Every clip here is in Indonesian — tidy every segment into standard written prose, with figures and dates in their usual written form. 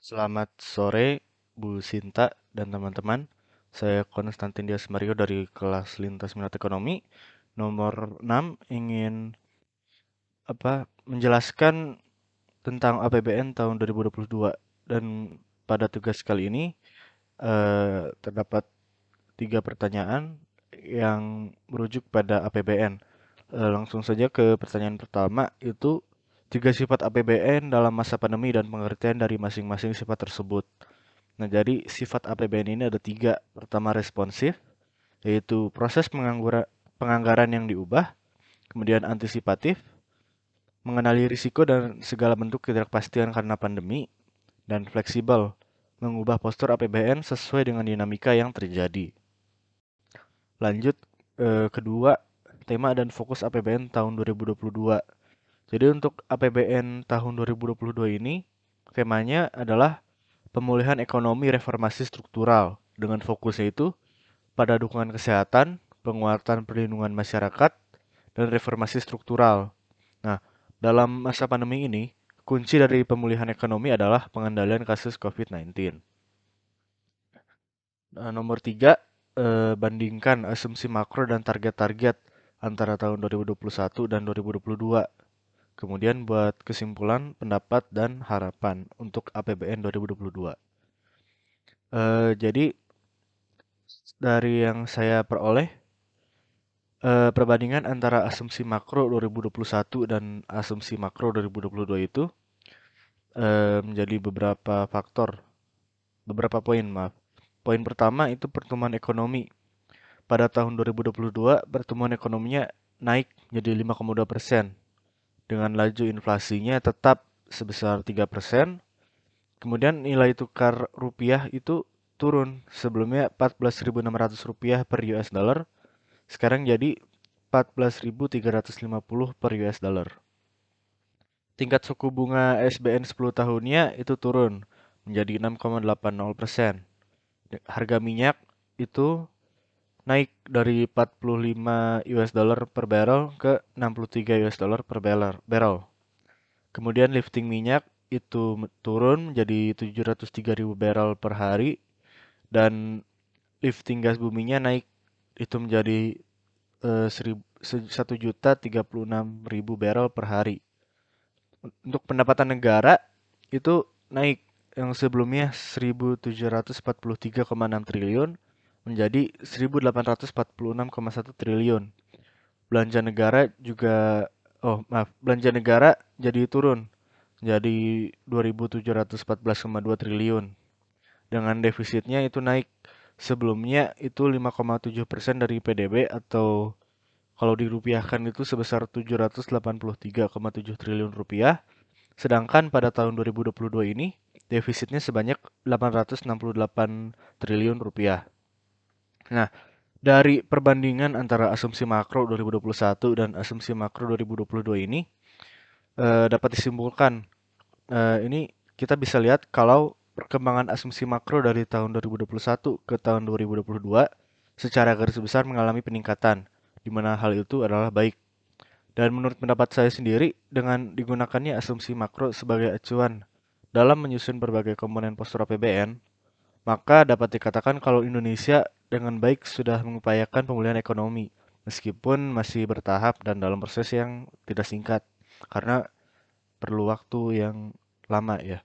Selamat sore, Bu Sinta dan teman-teman. Saya Konstantin Dias Mario dari kelas Lintas Minat Ekonomi nomor 6 ingin menjelaskan tentang APBN tahun 2022 dan pada tugas kali ini terdapat 3 pertanyaan yang merujuk pada APBN. Langsung saja ke pertanyaan pertama, itu 3 sifat APBN dalam masa pandemi dan pengertian dari masing-masing sifat tersebut. Nah, jadi sifat APBN ini ada 3. Pertama, responsif, yaitu proses penganggaran yang diubah. Kemudian antisipatif, mengenali risiko dan segala bentuk ketidakpastian karena pandemi. Dan fleksibel, mengubah postur APBN sesuai dengan dinamika yang terjadi. Lanjut, kedua, tema dan fokus APBN tahun 2022. Jadi untuk APBN tahun 2022 ini, temanya adalah pemulihan ekonomi reformasi struktural dengan fokusnya itu pada dukungan kesehatan, penguatan perlindungan masyarakat, dan reformasi struktural. Nah, dalam masa pandemi ini, kunci dari pemulihan ekonomi adalah pengendalian kasus COVID-19. Nah, nomor 3, bandingkan asumsi makro dan target-target antara tahun 2021 dan 2022. Kemudian buat kesimpulan, pendapat, dan harapan untuk APBN 2022. Jadi dari yang saya peroleh, perbandingan antara asumsi makro 2021 dan asumsi makro 2022 itu menjadi beberapa poin, maaf. Poin pertama itu pertumbuhan ekonomi. Pada tahun 2022, pertumbuhan ekonominya naik jadi 5,2%, dengan laju inflasinya tetap sebesar 3%. Kemudian nilai tukar rupiah itu turun, sebelumnya 14.600 rupiah per US dollar, sekarang jadi 14.350 per US dollar. Tingkat suku bunga SBN 10 tahunnya itu turun menjadi 6,80%. Harga minyak itu naik dari 45 US dollar per barrel ke 63 US dollar per barrel. Kemudian lifting minyak itu turun menjadi 703.000 barrel per hari, dan lifting gas buminya naik itu menjadi 1.036.000 barrel per hari. Untuk pendapatan negara itu naik, yang sebelumnya 1.743,6 triliun menjadi 1.846,1 triliun. Belanja negara juga belanja negara jadi turun jadi 2.714,2 triliun. Dengan defisitnya itu naik, sebelumnya itu 5,7% dari PDB atau kalau dirupiahkan itu sebesar 783,7 triliun rupiah. Sedangkan pada tahun 2022 ini defisitnya sebanyak 868 triliun rupiah. Nah, dari perbandingan antara asumsi makro 2021 dan asumsi makro 2022 ini dapat disimpulkan, ini kita bisa lihat kalau perkembangan asumsi makro dari tahun 2021 ke tahun 2022 secara garis besar mengalami peningkatan, di mana hal itu adalah baik. Dan menurut pendapat saya sendiri, dengan digunakannya asumsi makro sebagai acuan dalam menyusun berbagai komponen postur APBN, maka dapat dikatakan kalau Indonesia dengan baik sudah mengupayakan pemulihan ekonomi, meskipun masih bertahap dan dalam proses yang tidak singkat, karena perlu waktu yang lama ya.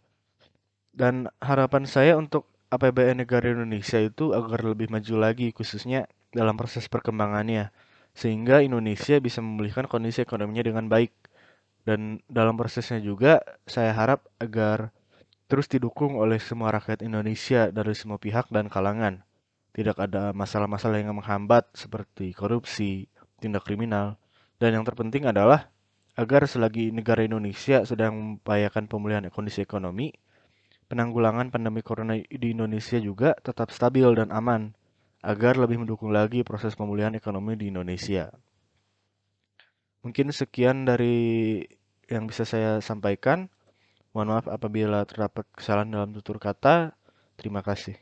Dan harapan saya untuk APBN negara Indonesia itu agar lebih maju lagi, khususnya dalam proses perkembangannya, sehingga Indonesia bisa memulihkan kondisi ekonominya dengan baik. Dan dalam prosesnya juga, saya harap agar terus didukung oleh semua rakyat Indonesia dari semua pihak dan kalangan. Tidak ada masalah-masalah yang menghambat seperti korupsi, tindak kriminal, dan yang terpenting adalah agar selagi negara Indonesia sedang mengupayakan pemulihan kondisi ekonomi, penanggulangan pandemi corona di Indonesia juga tetap stabil dan aman, agar lebih mendukung lagi proses pemulihan ekonomi di Indonesia. Mungkin sekian dari yang bisa saya sampaikan. Mohon maaf apabila terdapat kesalahan dalam tutur kata. Terima kasih.